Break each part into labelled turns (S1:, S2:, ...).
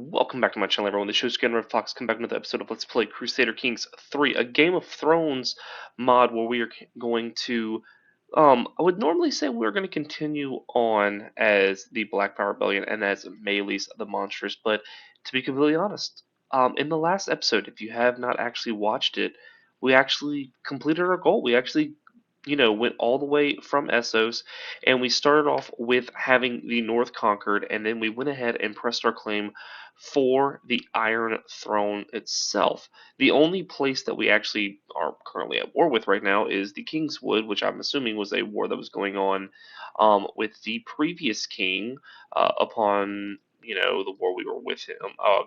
S1: Welcome back to my channel, everyone. The show's Red Fox. Come back to another episode of Let's Play Crusader Kings 3, a Game of Thrones mod where we are going to. I would normally say we're going to continue on as the Blackfyre Rebellion and as Melee's the Monstrous, but to be completely honest, in the last episode, if you have not actually watched it, we actually completed our goal. We actually went all the way from Essos, and we started off with having the North conquered, and then we went ahead and pressed our claim for the Iron Throne itself. The only place that we actually are currently at war with right now is the Kingswood, which I'm assuming was a war that was going on with the previous king upon the war we were with him,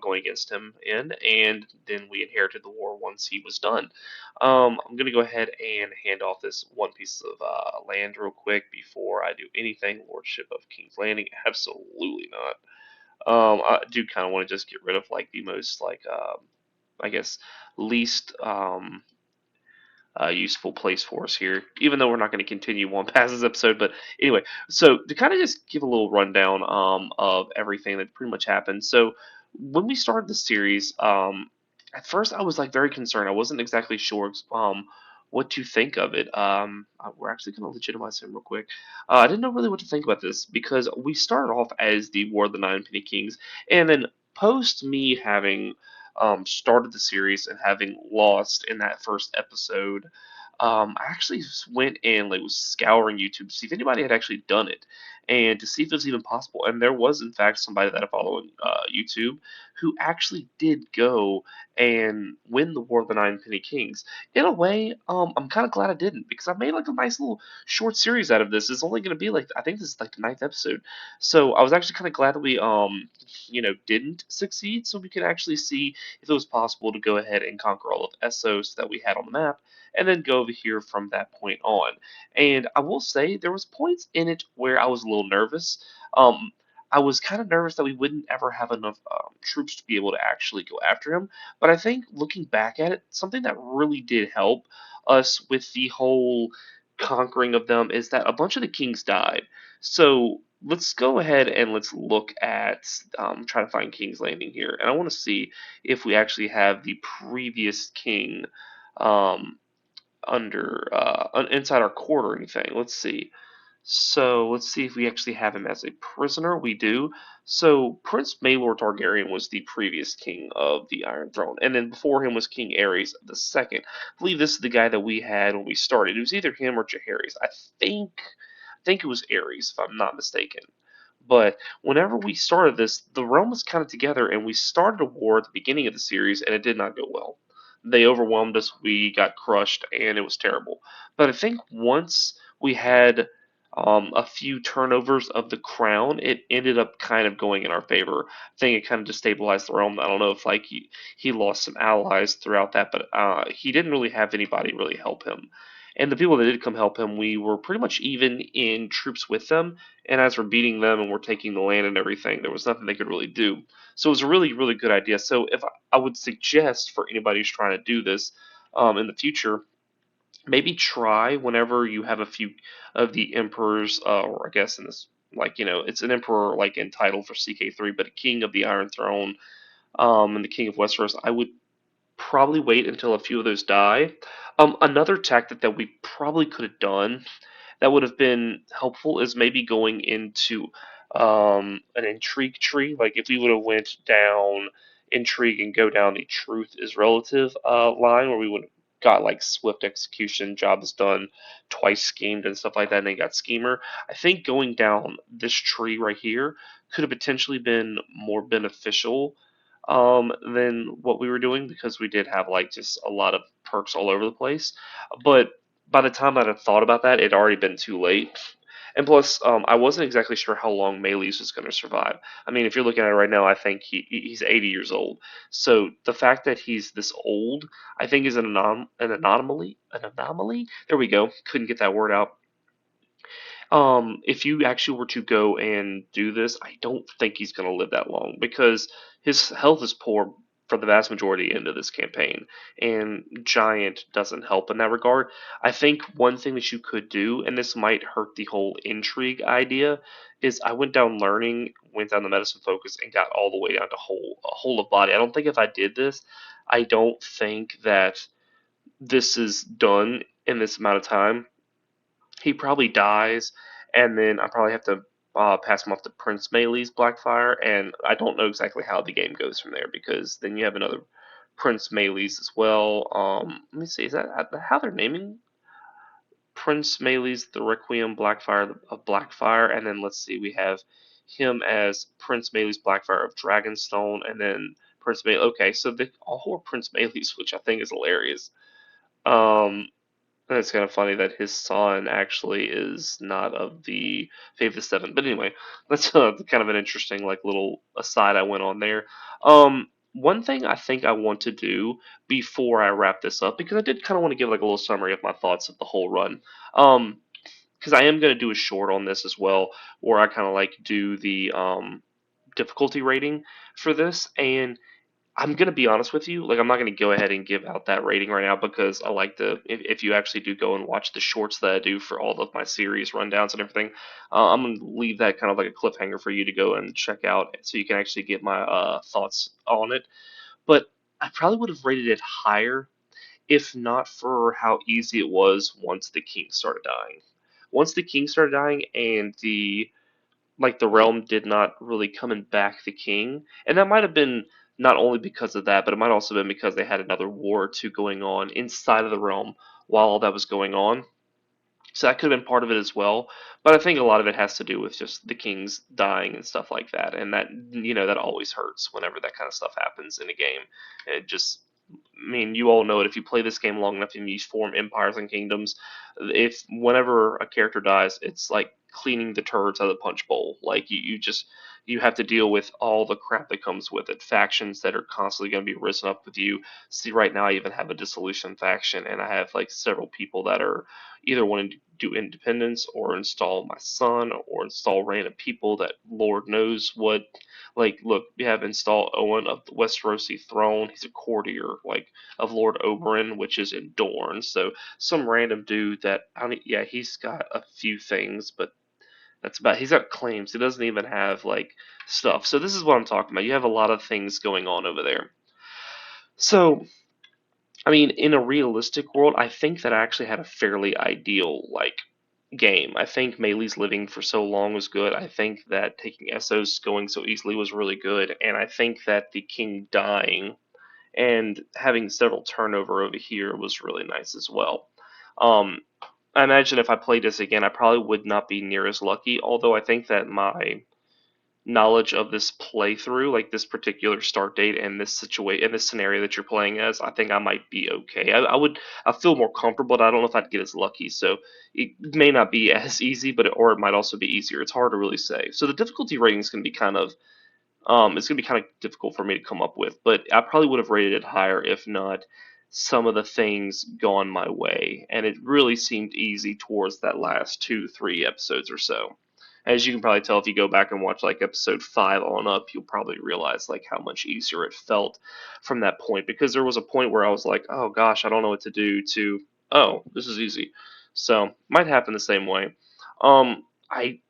S1: going against him in, and then we inherited the war once he was done. I'm going to go ahead and hand off this one piece of land real quick before I do anything. Lordship of King's Landing? Absolutely not. I do kind of want to just get rid of like the most I guess least useful place for us here, even though we're not going to continue on past this episode. But anyway, so to kind of just give a little rundown of everything that pretty much happened. So when we started the series, at first I was like very concerned. I wasn't exactly sure what to think of it. We're actually going to legitimize him real quick. I didn't know really what to think about this because we started off as the War of the Nine Penny Kings, and then post me having started the series and having lost in that first episode, I actually just went and like was scouring YouTube to see if anybody had actually done it and to see if it was even possible. And there was, in fact, somebody that I follow on YouTube who actually did go and win the War of the Nine Penny Kings. In a way, I'm kind of glad I didn't because I made like a nice little short series out of this. It's only going to be like I think this is like the ninth episode, so I was actually kind of glad that we didn't succeed, so we could actually see if it was possible to go ahead and conquer all of Essos that we had on the map, and then go over here from that point on. And I will say there was points in it where I was a little nervous. Um, I was kind of nervous that we wouldn't ever have enough troops to be able to actually go after him. But I think looking back at it, something that really did help us with the whole conquering of them is that a bunch of the kings died. So let's go ahead and let's look at try to find King's Landing here, and I want to see if we actually have the previous king um, under inside our court or anything. Let's see. So let's see if we actually have him as a prisoner. We do. So Prince Maelor Targaryen was the previous king of the Iron Throne, and then before him was King Aerys the Second. I believe this is the guy that we had when we started. It was either him or Jaehaerys. I think it was Aerys, if I'm not mistaken. But whenever we started this, the realm was kind of together, and we started a war at the beginning of the series, and it did not go well. They overwhelmed us, we got crushed, and it was terrible. But I think once we had a few turnovers of the crown, it ended up kind of going in our favor. I think it kind of destabilized the realm. I don't know if like he lost some allies throughout that, but he didn't really have anybody really help him. And the people that did come help him, we were pretty much even in troops with them. And as we're beating them and we're taking the land and everything, there was nothing they could really do. So it was a really, really good idea. So if I would suggest for anybody who's trying to do this in the future, maybe try whenever you have a few of the emperors, or I guess in this, like it's an emperor like in title for CK3, but a king of the Iron Throne, and the king of Westeros. I would probably wait until a few of those die. Another tactic that we probably could have done that would have been helpful is maybe going into an intrigue tree. Like if we would have went down intrigue and go down the truth is relative line, where we would have got like swift execution, job is done, twice schemed and stuff like that, and then got schemer. I think going down this tree right here could have potentially been more beneficial than what we were doing because we did have like just a lot of perks all over the place. But by the time I'd have thought about that, it'd already been too late. And plus, I wasn't exactly sure how long Melee's was going to survive. I mean, if you're looking at it right now, I think he's 80 years old. So the fact that he's this old, I think, is an anomaly. An anomaly. There we go. Couldn't get that word out. If you actually were to go and do this, I don't think he's going to live that long because his health is poor for the vast majority into this campaign, and Giant doesn't help in that regard. I think one thing that you could do, and this might hurt the whole intrigue idea, is I went down learning, went down the medicine focus, and got all the way down to whole of body. I don't think if I did this, I don't think that this is done in this amount of time. He probably dies, and then I probably have to pass him off to Prince Meelee's Blackfyre, and I don't know exactly how the game goes from there because then you have another Prince Meelee's as well. Let me see, is that how they're naming Prince Meelee's the Requiem Blackfyre of Blackfyre, and then let's see, we have him as Prince Meelee's Blackfyre of Dragonstone, and then Prince Melee. Okay, so they all are Prince Meelee's, which I think is hilarious. Um, and it's kind of funny that his son actually is not of the Faith of the Seven. But anyway, that's kind of an interesting like little aside I went on there. One thing I think I want to do before I wrap this up, because I did kind of want to give like a little summary of my thoughts of the whole run. Um, because I am going to do a short on this as well, where I kind of like do the difficulty rating for this, and I'm gonna be honest with you. Like, I'm not gonna go ahead and give out that rating right now because I like to. If you actually do go and watch the shorts that I do for all of my series rundowns and everything, I'm gonna leave that kind of like a cliffhanger for you to go and check out, so you can actually get my thoughts on it. But I probably would have rated it higher if not for how easy it was once the king started dying. Once the king started dying and the realm did not really come and back the king, and that might have been not only because of that, but it might also have been because they had another war or two going on inside of the realm while all that was going on. So that could have been part of it as well. But I think a lot of it has to do with just the kings dying and stuff like that, and that that always hurts whenever that kind of stuff happens in a game. It just I mean, you all know it. If you play this game long enough and you form empires and kingdoms, if whenever a character dies, it's like cleaning the turds out of the punch bowl. Like you have to deal with all the crap that comes with it. Factions that are constantly going to be risen up with you. See, right now I even have a dissolution faction, and I have like several people that are either wanting to do independence or install my son or install random people that Lord knows what. Like, look, we have install Owen of the Westerosi throne. He's a courtier, like, of Lord Oberyn, which is in Dorne. So some random dude that I don't, yeah, he's got a few things, but that's about. He's got claims. He doesn't even have like stuff. So this is what I'm talking about. You have a lot of things going on over there. So I mean, in a realistic world, I think that I actually had a fairly ideal like game. I think Melee's living for so long was good. I think that taking Essos going so easily was really good, and I think that the king dying and having several turnover over here was really nice as well. Um, I imagine if I played this again, I probably would not be near as lucky. Although I think that my knowledge of this playthrough, like this particular start date and this situation and this scenario that you're playing as, I think I might be okay. I feel more comfortable, but I don't know if I'd get as lucky. So it may not be as easy, or it might also be easier. It's hard to really say. So the difficulty rating is going to be kind of it's going to be kind of difficult for me to come up with, but I probably would have rated it higher if not some of the things gone my way. And it really seemed easy towards that last 2, 3 episodes or so. As you can probably tell if you go back and watch like episode 5 on up, you'll probably realize like how much easier it felt from that point. Because there was a point where I was like, oh gosh, I don't know what to do, to, oh, this is easy. So might happen the same way. I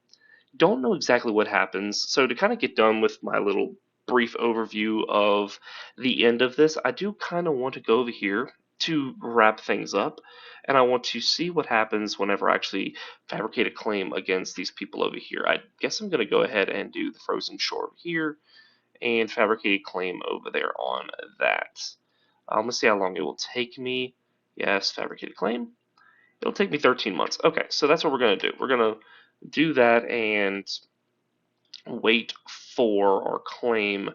S1: don't know exactly what happens. So to kind of get done with my little brief overview of the end of this, I do kind of want to go over here to wrap things up, and I want to see what happens whenever I actually fabricate a claim against these people over here. I guess I'm going to go ahead and do the Frozen Shore over here and fabricate a claim over there on that. Let's see how long it will take me. Yes, fabricate a claim. It'll take me 13 months. Okay, so that's what we're going to do. We're going to do that and wait for our claim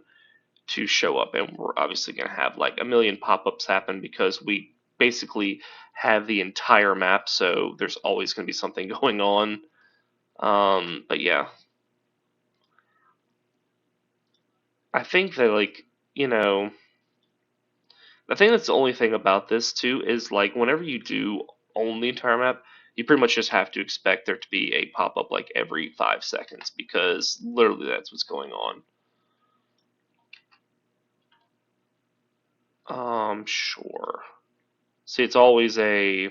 S1: to show up. And we're obviously going to have like a million pop-ups happen because we basically have the entire map, so there's always going to be something going on. But yeah, I think that like, I think that's the only thing about this too is like whenever you do own the entire map, you pretty much just have to expect there to be a pop-up like every 5 seconds because literally that's what's going on. Sure. See, it's always a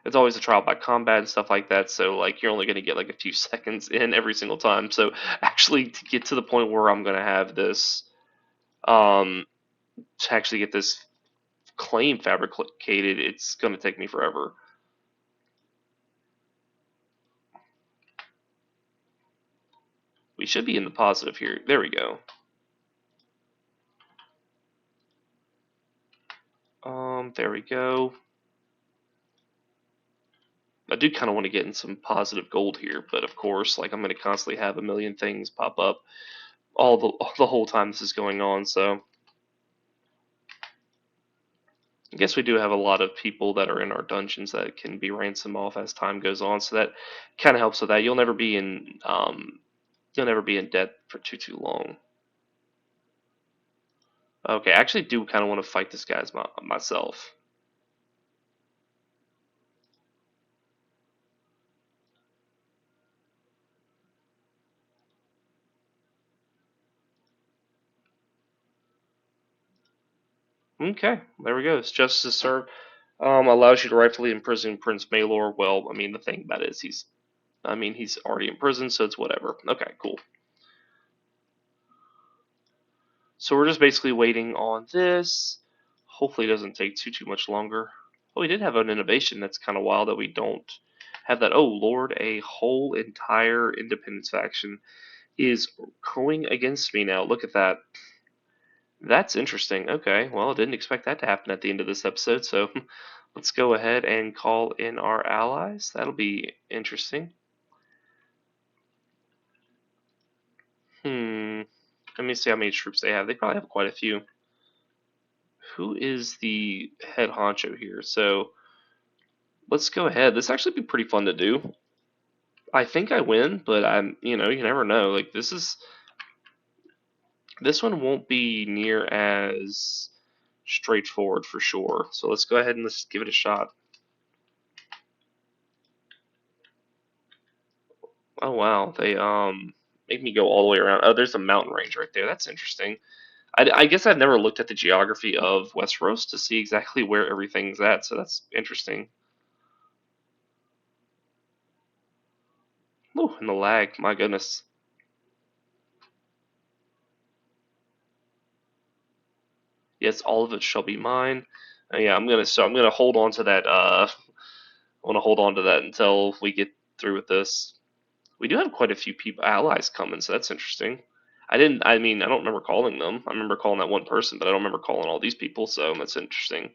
S1: trial by combat and stuff like that. So like you're only going to get like a few seconds in every single time. So actually, to get to the point where I'm going to have this, um, to actually get this claim fabricated, it's going to take me forever. We should be in the positive here. There we go. There we go. I do kind of want to get in some positive gold here, but of course, like I'm going to constantly have a million things pop up all the whole time this is going on. So I guess we do have a lot of people that are in our dungeons that can be ransomed off as time goes on. So that kind of helps with that. You'll never be in debt for too long. Okay, I actually do kind of want to fight this guy myself. Okay, there we go. It's justice served. Allows you to rightfully imprison Prince Malor. Well, I mean, the thing about it is he's already in prison, so it's whatever. Okay, cool. So we're just basically waiting on this. Hopefully, it doesn't take too much longer. Oh, we did have an innovation that's kind of wild that we don't have that. Oh, Lord, a whole entire Independence faction is going against me now. Look at that. That's interesting. Okay, well, I didn't expect that to happen at the end of this episode, so let's go ahead and call in our allies. That'll be interesting. Hmm. Let me see how many troops they have. They probably have quite a few. Who is the head honcho here? So let's go ahead. This actually be pretty fun to do. I think I win, but you never know. Like this one won't be near as straightforward for sure. So let's go ahead and let's give it a shot. Oh wow, they make me go all the way around. Oh, there's a mountain range right there. That's interesting. I guess I've never looked at the geography of Westeros to see exactly where everything's at, so that's interesting. Oh, and the lag, my goodness. Yes, all of it shall be mine. Yeah, I'm gonna hold on to that. I want to hold on to that until we get through with this. We do have quite a few people allies coming, so that's interesting. I didn't. I mean, I don't remember calling them. I remember calling that one person, but I don't remember calling all these people. So that's interesting.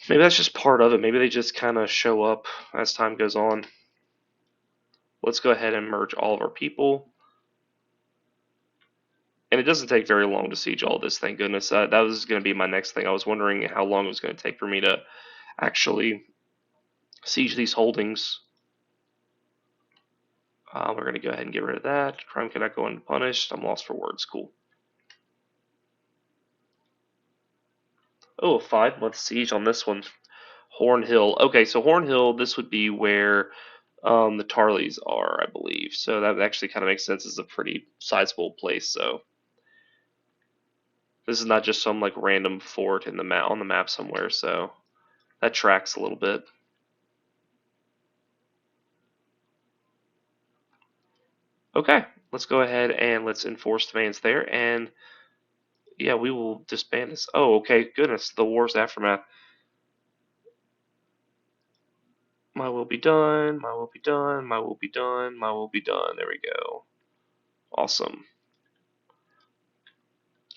S1: Maybe that's just part of it. Maybe they just kind of show up as time goes on. Let's go ahead and merge all of our people. And it doesn't take very long to siege all this, thank goodness. That was going to be my next thing. I was wondering how long it was going to take for me to actually siege these holdings. We're going to go ahead and get rid of that. Crime cannot go unpunished. I'm lost for words. Cool. Oh, a 5 month siege on this one. Horn Hill. Okay, so Horn Hill, this would be where the Tarleys are, I believe. So that actually kind of makes sense. It's a pretty sizable place. So this is not just some like random fort in the map on the map somewhere. So that tracks a little bit. Okay, let's go ahead and let's enforce demands there. And yeah, we will disband this. Oh, okay, goodness, the war's aftermath. My will be done, my will be done, my will be done, my will be done. There we go. Awesome.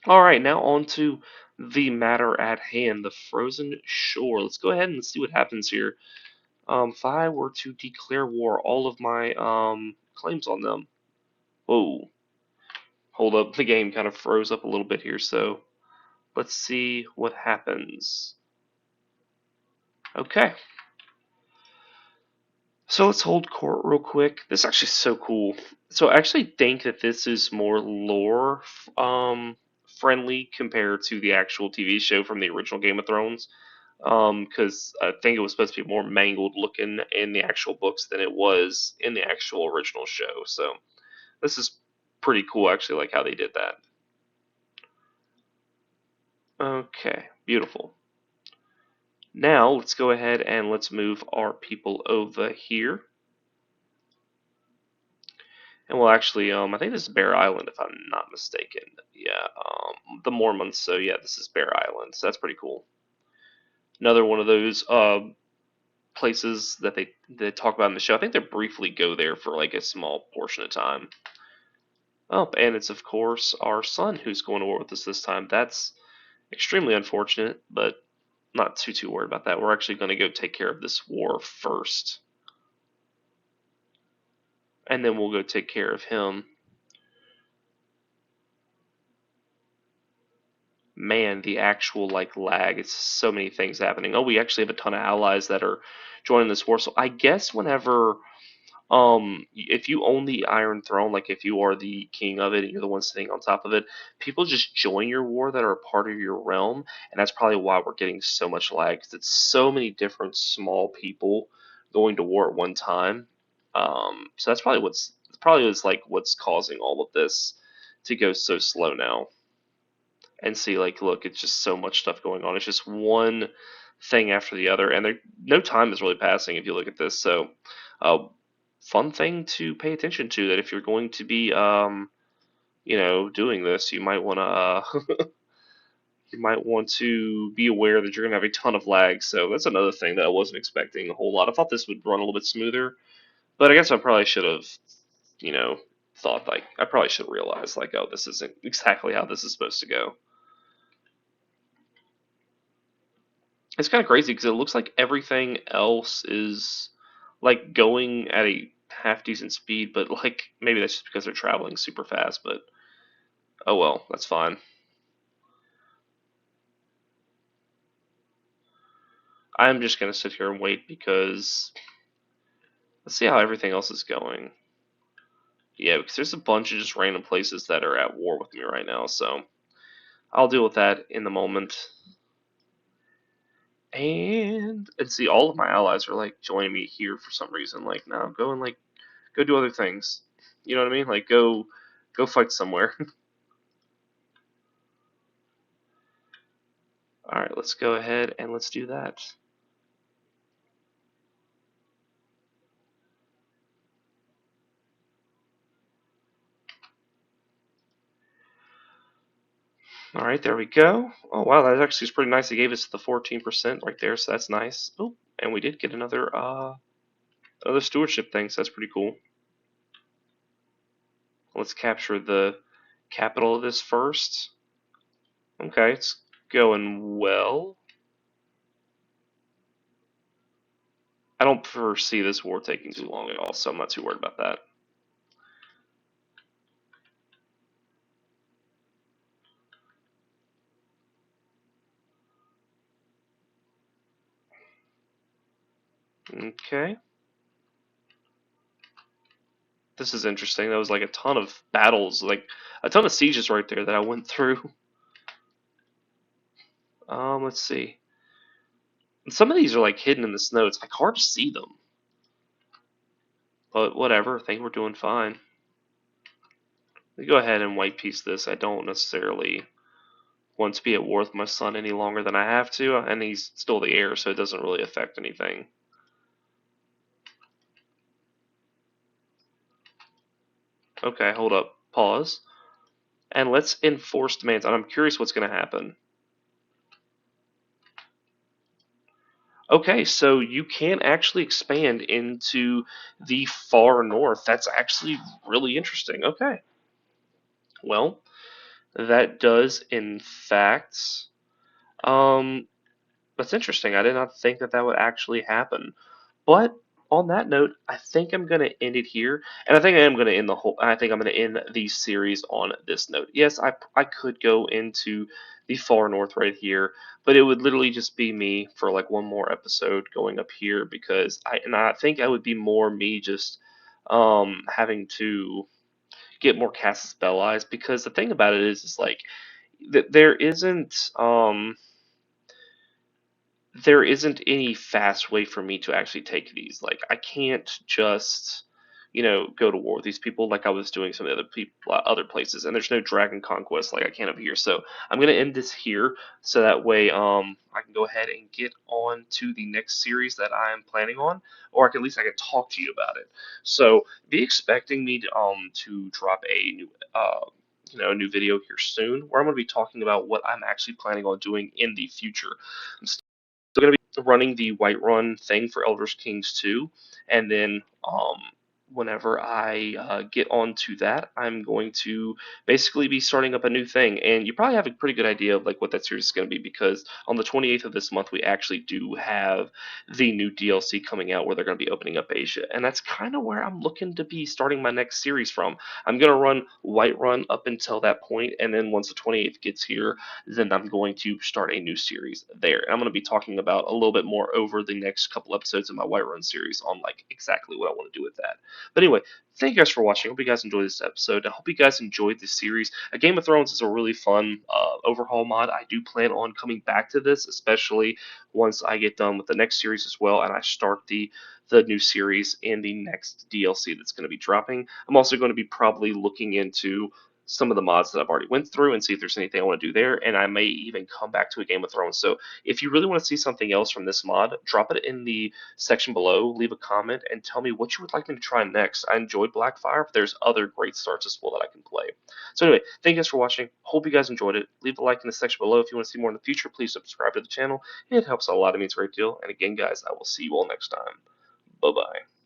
S1: All right, now on to the matter at hand, the frozen shore. Let's go ahead and see what happens here. If I were to declare war, all of my claims on them. Whoa, hold up, the game kind of froze up a little bit here, so let's see what happens. Okay, so let's hold court real quick. This is actually so cool. So I actually think that this is more lore friendly compared to the actual TV show from the original Game of Thrones. Because I think it was supposed to be more mangled looking in the actual books than it was in the actual original show. So this is pretty cool, actually, like how they did that. Okay, beautiful. Now let's go ahead and let's move our people over here. And we'll actually, I think this is Bear Island if I'm not mistaken. Yeah, the Mormons. So yeah, this is Bear Island. So that's pretty cool. Another one of those places that they talk about in the show. I think they briefly go there for like a small portion of time. Oh, and it's of course our son who's going to war with us this time. That's extremely unfortunate, but not too worried about that. We're actually going to go take care of this war first, and then we'll go take care of him. Man, the actual like lag. It's so many things happening. Oh, we actually have a ton of allies that are joining this war. So I guess whenever if you own the Iron Throne, like if you are the king of it and you're the one sitting on top of it, people just join your war that are a part of your realm, and that's probably why we're getting so much lag. 'Cause it's so many different small people going to war at one time. So that's probably what's like what's causing all of this to go so slow now. And see, like, look, it's just so much stuff going on. It's just one thing after the other, and no time is really passing if you look at this. So, fun thing to pay attention to that if you're going to be, doing this, you might want to, you might want to be aware that you're going to have a ton of lag. So that's another thing that I wasn't expecting a whole lot. I thought this would run a little bit smoother, but I guess I probably should have, you know, thought like I probably should realize like, oh, this isn't exactly how this is supposed to go. It's kind of crazy because it looks like everything else is like going at a half decent speed, but like maybe that's just because they're traveling super fast. But oh well, that's fine. I'm just gonna sit here and wait because let's see how everything else is going. Yeah, because there's a bunch of just random places that are at war with me right now, so I'll deal with that in the moment. And see, all of my allies are like joining me here for some reason. Like, no, go and like go do other things. You know what I mean? Like, go fight somewhere. All right, let's go ahead and let's do that. All right, there we go. Oh wow, that actually is pretty nice. It gave us the 14% right there, so that's nice. Oh, and we did get another stewardship thing, so that's pretty cool. Let's capture the capital of this first. Okay, it's going well. I don't foresee this war taking too long at all, so I'm not too worried about that. Okay. This is interesting. That was like a ton of battles, like a ton of sieges right there that I went through. Let's see. Some of these are like hidden in the snow. It's like hard to see them. But whatever, I think we're doing fine. Let me go ahead and white piece this. I don't necessarily want to be at war with my son any longer than I have to, and he's still the heir, so it doesn't really affect anything. Okay, hold up. Pause. And let's enforce demands. And I'm curious what's going to happen. Okay, so you can actually expand into the far north. That's actually really interesting. Okay. Well, that does, in fact, um, that's interesting. I did not think that that would actually happen. But on that note, I think I'm going to end it here, and I think I am going to end the whole. I think I'm going to end the series on this note. Yes, I could go into the far north right here, but it would literally just be me for like one more episode going up here because I think I would be more me just having to get more Casus Belli's because the thing about it is like that there isn't any fast way for me to actually take these. Like I can't just go to war with these people like I was doing some of the other people, other places. And there's no dragon conquest like I can over here. So I'm gonna end this here, so that way I can go ahead and get on to the next series that I'm planning on, or at least I can talk to you about it. So be expecting me to drop a new a new video here soon, where I'm going to be talking about what I'm actually planning on doing in the future. I'm still going to be running the Whiterun thing for Elders Kings 2, and then whenever I get onto that, I'm going to basically be starting up a new thing, and you probably have a pretty good idea of like what that series is going to be, because on the 28th of this month we actually do have the new DLC coming out where they're going to be opening up Asia, and that's kind of where I'm looking to be starting my next series from. I'm going to run Whiterun up until that point, and then once the 28th gets here, then I'm going to start a new series there. And I'm going to be talking about a little bit more over the next couple episodes of my Whiterun series on like exactly what I want to do with that. But anyway, thank you guys for watching. I hope you guys enjoyed this episode. I hope you guys enjoyed this series. Game of Thrones is a really fun overhaul mod. I do plan on coming back to this, especially once I get done with the next series as well, and I start the new series in the next DLC that's going to be dropping. I'm also going to be probably looking into some of the mods that I've already went through and see if there's anything I want to do there, and I may even come back to a Game of Thrones. So if you really want to see something else from this mod, drop it in the section below, leave a comment, and tell me what you would like me to try next. I enjoyed Blackfyre, but there's other great starts as well that I can play. So anyway, thank you guys for watching. Hope you guys enjoyed it. Leave a like in the section below. If you want to see more in the future, please subscribe to the channel. It helps a lot. It means a great deal. And again, guys, I will see you all next time. Bye-bye.